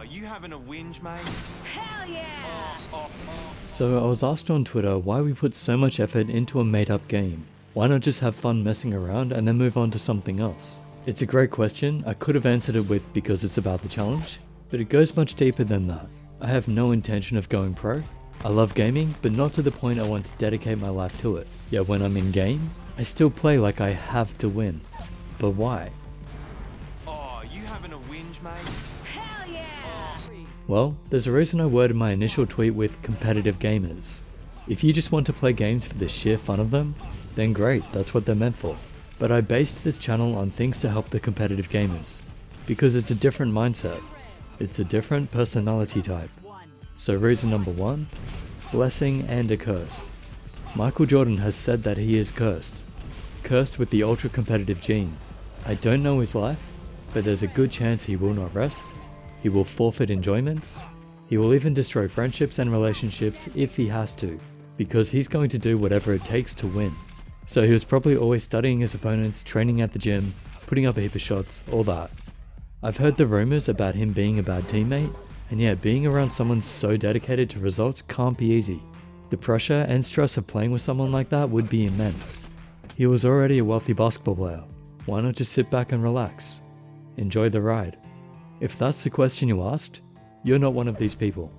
you having a whinge, mate? Hell yeah! So I was asked on Twitter why we put so much effort into a made up game. Why not just have fun messing around and then move on to something else? It's a great question. I could have answered it with because it's about the challenge, but it goes much deeper than that. I have no intention of going pro. I love gaming, but not to the point I want to dedicate my life to it. Yet when I'm in game, I still play like I have to win. But why? Oh, you having a whinge, mate? Hell yeah! Well, there's a reason I worded my initial tweet with competitive gamers. If you just want to play games for the sheer fun of them, then great, that's what they're meant for. But I based this channel on things to help the competitive gamers, because it's a different mindset. It's a different personality type. So reason number 1, blessing and a curse. Michael Jordan has said that he is cursed. Cursed with the ultra competitive gene. I don't know his life, but there's a good chance he will not rest. He will forfeit enjoyments. He will even destroy friendships and relationships if he has to, because he's going to do whatever it takes to win. So he was probably always studying his opponents, training at the gym, putting up a heap of shots, all that. I've heard the rumors about him being a bad teammate, and yet being around someone so dedicated to results can't be easy. The pressure and stress of playing with someone like that would be immense. He was already a wealthy basketball player. Why not just sit back and relax? Enjoy the ride. If that's the question you asked, you're not one of these people.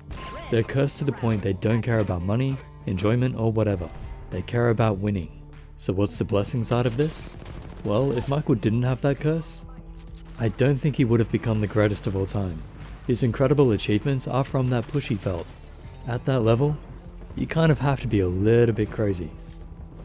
They're cursed to the point they don't care about money, enjoyment, or whatever. They care about winning. So what's the blessing side of this? Well, if Michael didn't have that curse, I don't think he would have become the greatest of all time. His incredible achievements are from that push he felt. At that level, you kind of have to be a little bit crazy.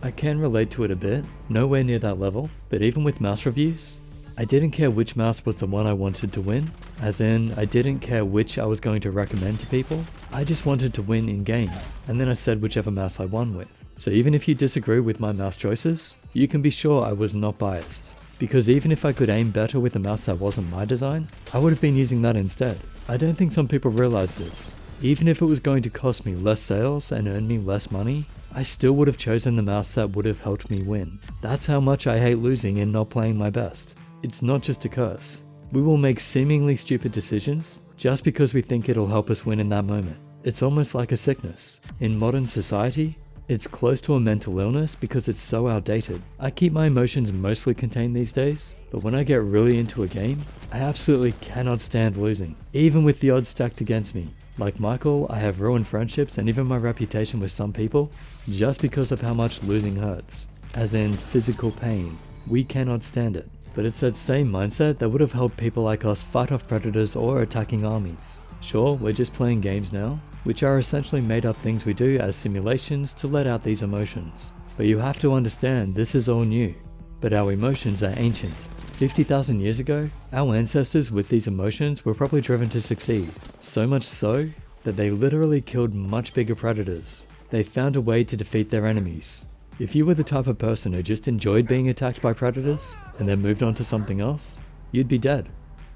I can relate to it a bit, nowhere near that level, but even with mouse reviews, I didn't care which mouse was the one I wanted to win, as in, I didn't care which I was going to recommend to people, I just wanted to win in game, and then I said whichever mouse I won with. So even if you disagree with my mouse choices, you can be sure I was not biased. Because even if I could aim better with a mouse that wasn't my design, I would have been using that instead. I don't think some people realize this. Even if it was going to cost me less sales and earn me less money, I still would have chosen the mouse that would have helped me win. That's how much I hate losing and not playing my best. It's not just a curse. We will make seemingly stupid decisions just because we think it'll help us win in that moment. It's almost like a sickness. In modern society, it's close to a mental illness because it's so outdated. I keep my emotions mostly contained these days, but when I get really into a game, I absolutely cannot stand losing, even with the odds stacked against me. Like Michael, I have ruined friendships and even my reputation with some people just because of how much losing hurts. As in physical pain. We cannot stand it. But it's that same mindset that would have helped people like us fight off predators or attacking armies. Sure, we're just playing games now, which are essentially made up things we do as simulations to let out these emotions. But you have to understand this is all new. But our emotions are ancient. 50,000 years ago, our ancestors with these emotions were probably driven to succeed. So much so that they literally killed much bigger predators. They found a way to defeat their enemies. If you were the type of person who just enjoyed being attacked by predators and then moved on to something else, you'd be dead.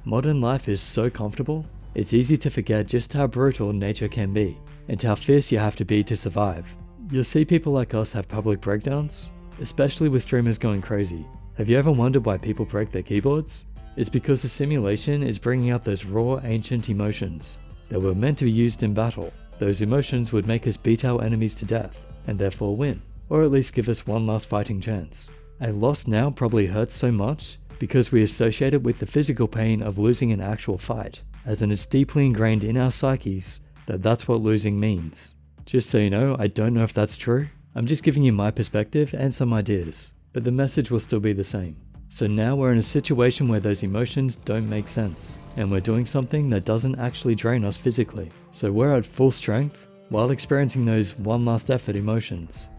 Modern life is so comfortable, it's easy to forget just how brutal nature can be, and how fierce you have to be to survive. You'll see people like us have public breakdowns, especially with streamers going crazy. Have you ever wondered why people break their keyboards? It's because the simulation is bringing out those raw, ancient emotions that were meant to be used in battle. Those emotions would make us beat our enemies to death, and therefore win, or at least give us one last fighting chance. A loss now probably hurts so much because we associate it with the physical pain of losing an actual fight, as in it's deeply ingrained in our psyches that that's what losing means. Just so you know, I don't know if that's true. I'm just giving you my perspective and some ideas, but the message will still be the same. So now we're in a situation where those emotions don't make sense, and we're doing something that doesn't actually drain us physically. So we're at full strength while experiencing those one last effort emotions.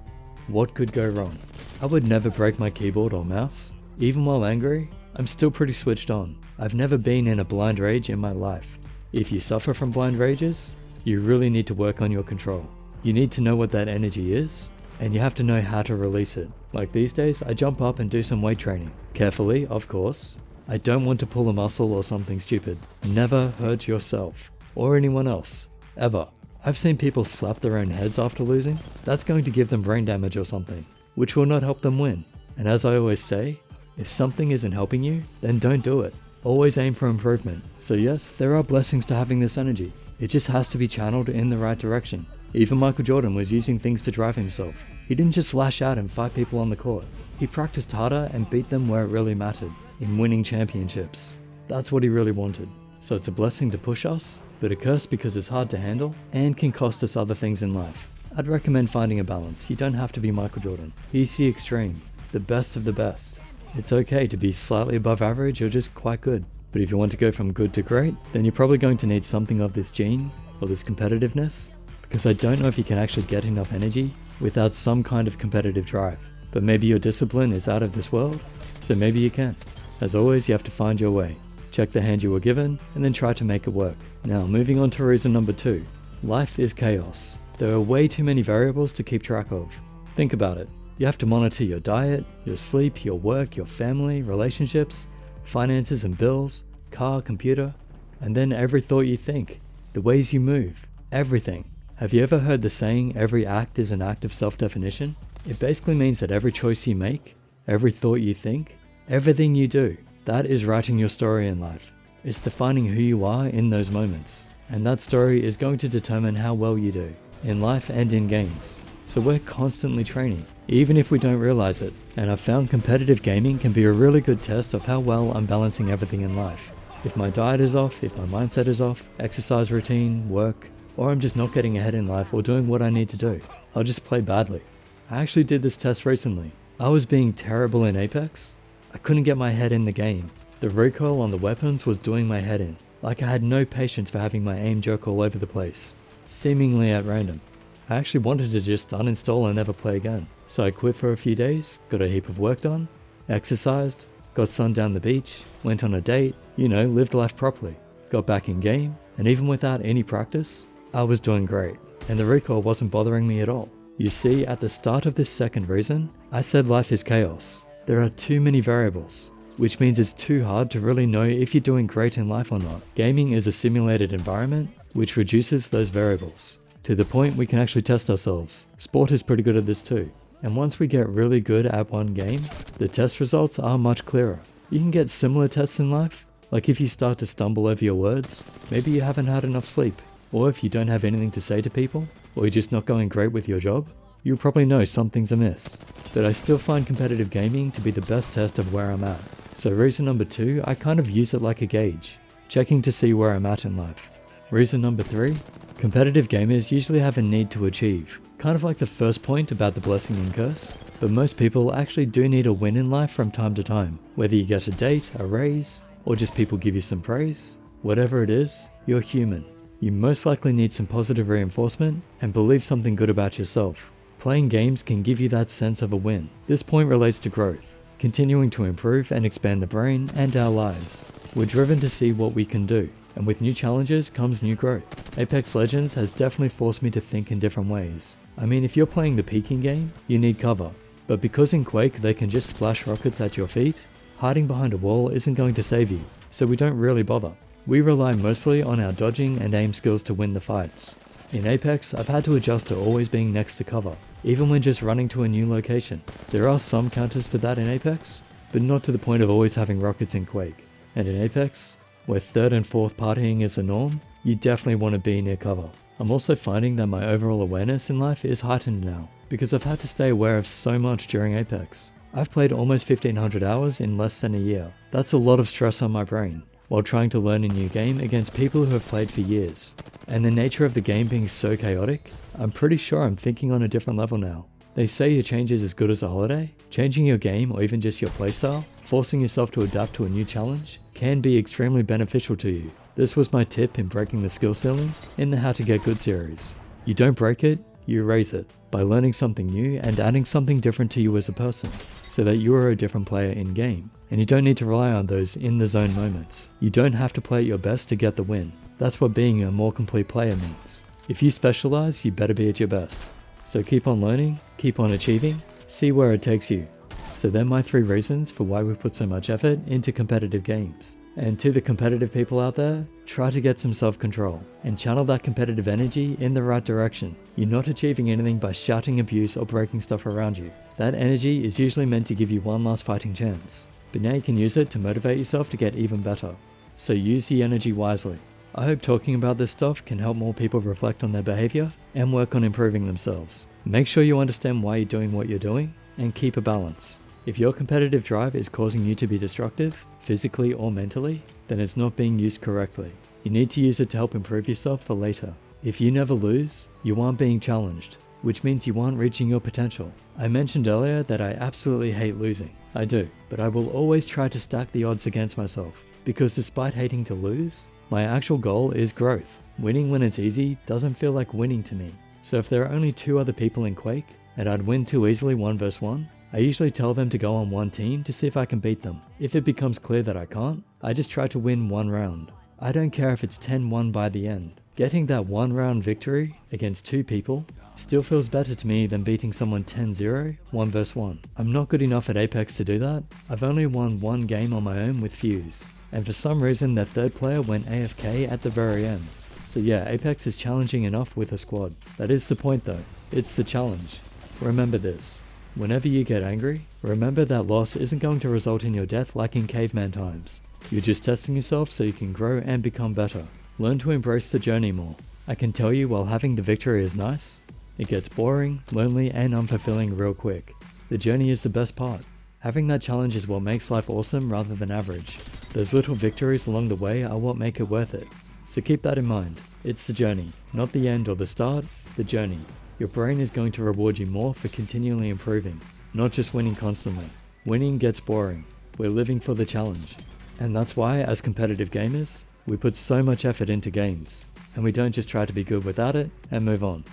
What could go wrong? I would never break my keyboard or mouse. Even while angry, I'm still pretty switched on. I've never been in a blind rage in my life. If you suffer from blind rages, you really need to work on your control. You need to know what that energy is, and you have to know how to release it. Like these days, I jump up and do some weight training. Carefully, of course. I don't want to pull a muscle or something stupid. Never hurt yourself, or anyone else, ever. I've seen people slap their own heads after losing. That's going to give them brain damage or something, which will not help them win. And as I always say, if something isn't helping you, then don't do it. Always aim for improvement. So yes, there are blessings to having this energy. It just has to be channeled in the right direction. Even Michael Jordan was using things to drive himself. He didn't just lash out and fight people on the court. He practiced harder and beat them where it really mattered, in winning championships. That's what he really wanted. So it's a blessing to push us, but a curse because it's hard to handle and can cost us other things in life. I'd recommend finding a balance. You don't have to be Michael Jordan. He's the extreme, the best of the best. It's okay to be slightly above average or just quite good. But if you want to go from good to great, then you're probably going to need something of this gene or this competitiveness, because I don't know if you can actually get enough energy without some kind of competitive drive. But maybe your discipline is out of this world, so maybe you can. As always, you have to find your way. Check the hand you were given, and then try to make it work. Now, moving on to reason number 2. Life is chaos. There are way too many variables to keep track of. Think about it. You have to monitor your diet, your sleep, your work, your family, relationships, finances and bills, car, computer, and then every thought you think, the ways you move, everything. Have you ever heard the saying, every act is an act of self-definition? It basically means that every choice you make, every thought you think, everything you do, that is writing your story in life. It's defining who you are in those moments. And that story is going to determine how well you do, in life and in games. So we're constantly training, even if we don't realize it. And I've found competitive gaming can be a really good test of how well I'm balancing everything in life. If my diet is off, if my mindset is off, exercise routine, work, or I'm just not getting ahead in life or doing what I need to do, I'll just play badly. I actually did this test recently. I was being terrible in Apex. I couldn't get my head in the game. The recoil on the weapons was doing my head in. Like I had no patience for having my aim jerk all over the place, seemingly at random. I actually wanted to just uninstall and never play again. So I quit for a few days, got a heap of work done, exercised, got sun down the beach, went on a date, lived life properly, got back in game, and even without any practice, I was doing great. And the recoil wasn't bothering me at all. You see, at the start of this second reason, I said life is chaos. There are too many variables, which means it's too hard to really know if you're doing great in life or not. Gaming is a simulated environment, which reduces those variables, to the point we can actually test ourselves. Sport is pretty good at this too. And once we get really good at one game, the test results are much clearer. You can get similar tests in life, like if you start to stumble over your words, maybe you haven't had enough sleep, or if you don't have anything to say to people, or you're just not going great with your job, you'll probably know something's amiss. But I still find competitive gaming to be the best test of where I'm at. So reason number 2, I kind of use it like a gauge, checking to see where I'm at in life. Reason number 3, competitive gamers usually have a need to achieve, kind of like the first point about the blessing and curse, but most people actually do need a win in life from time to time. Whether you get a date, a raise, or just people give you some praise, whatever it is, you're human. You most likely need some positive reinforcement and believe something good about yourself. Playing games can give you that sense of a win. This point relates to growth, continuing to improve and expand the brain and our lives. We're driven to see what we can do, and with new challenges comes new growth. Apex Legends has definitely forced me to think in different ways. I mean, if you're playing the peeking game, you need cover. But because in Quake they can just splash rockets at your feet, hiding behind a wall isn't going to save you, so we don't really bother. We rely mostly on our dodging and aim skills to win the fights. In Apex, I've had to adjust to always being next to cover, even when just running to a new location. There are some counters to that in Apex, but not to the point of always having rockets in Quake. And in Apex, where third and fourth partying is the norm, you definitely want to be near cover. I'm also finding that my overall awareness in life is heightened now, because I've had to stay aware of so much during Apex. I've played almost 1500 hours in less than a year. That's a lot of stress on my brain, while trying to learn a new game against people who have played for years. And the nature of the game being so chaotic, I'm pretty sure I'm thinking on a different level now. They say a change is as good as a holiday. Changing your game or even just your playstyle, forcing yourself to adapt to a new challenge, can be extremely beneficial to you. This was my tip in breaking the skill ceiling in the How to Get Good series. You don't break it, you raise it, by learning something new and adding something different to you as a person, so that you are a different player in game. And you don't need to rely on those in the zone moments. You don't have to play at your best to get the win. That's what being a more complete player means. If you specialize, you better be at your best. So keep on learning, keep on achieving, see where it takes you. So they're my 3 reasons for why we put so much effort into competitive games. And to the competitive people out there, try to get some self-control and channel that competitive energy in the right direction. You're not achieving anything by shouting abuse or breaking stuff around you. That energy is usually meant to give you one last fighting chance. but now you can use it to motivate yourself to get even better. So use the energy wisely. I hope talking about this stuff can help more people reflect on their behavior and work on improving themselves. Make sure you understand why you're doing what you're doing and keep a balance. If your competitive drive is causing you to be destructive, physically or mentally, then it's not being used correctly. You need to use it to help improve yourself for later. If you never lose, you aren't being challenged, which means you aren't reaching your potential. I mentioned earlier that I absolutely hate losing. I do, but I will always try to stack the odds against myself, because despite hating to lose, my actual goal is growth. Winning when it's easy doesn't feel like winning to me. So if there are only 2 other people in Quake, and I'd win too easily 1 vs 1, I usually tell them to go on one team to see if I can beat them. If it becomes clear that I can't, I just try to win 1 round. I don't care if it's 10-1 by the end. Getting that 1 round victory against 2 people still feels better to me than beating someone 10-0, 1 vs 1. I'm not good enough at Apex to do that. I've only won 1 game on my own with Fuse, and for some reason their 3rd player went AFK at the very end. So yeah, Apex is challenging enough with a squad. That is the point though, it's the challenge. Remember this, whenever you get angry, remember that loss isn't going to result in your death like in caveman times. You're just testing yourself so you can grow and become better. Learn to embrace the journey more. I can tell you, while having the victory is nice, it gets boring, lonely and unfulfilling real quick. The journey is the best part. Having that challenge is what makes life awesome rather than average. Those little victories along the way are what make it worth it. So keep that in mind. It's the journey, not the end or the start, the journey. Your brain is going to reward you more for continually improving, not just winning constantly. Winning gets boring. We're living for the challenge. And that's why, as competitive gamers, we put so much effort into games, and we don't just try to be good without it and move on.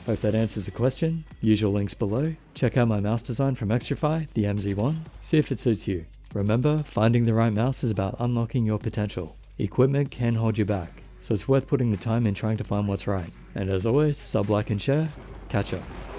Hope that answers the question. Usual links below. Check out my mouse design from Extrify, the MZ1. See if it suits you. Remember, finding the right mouse is about unlocking your potential. Equipment can hold you back, so it's worth putting the time in trying to find what's right. And as always, sub, like and share. Catch up.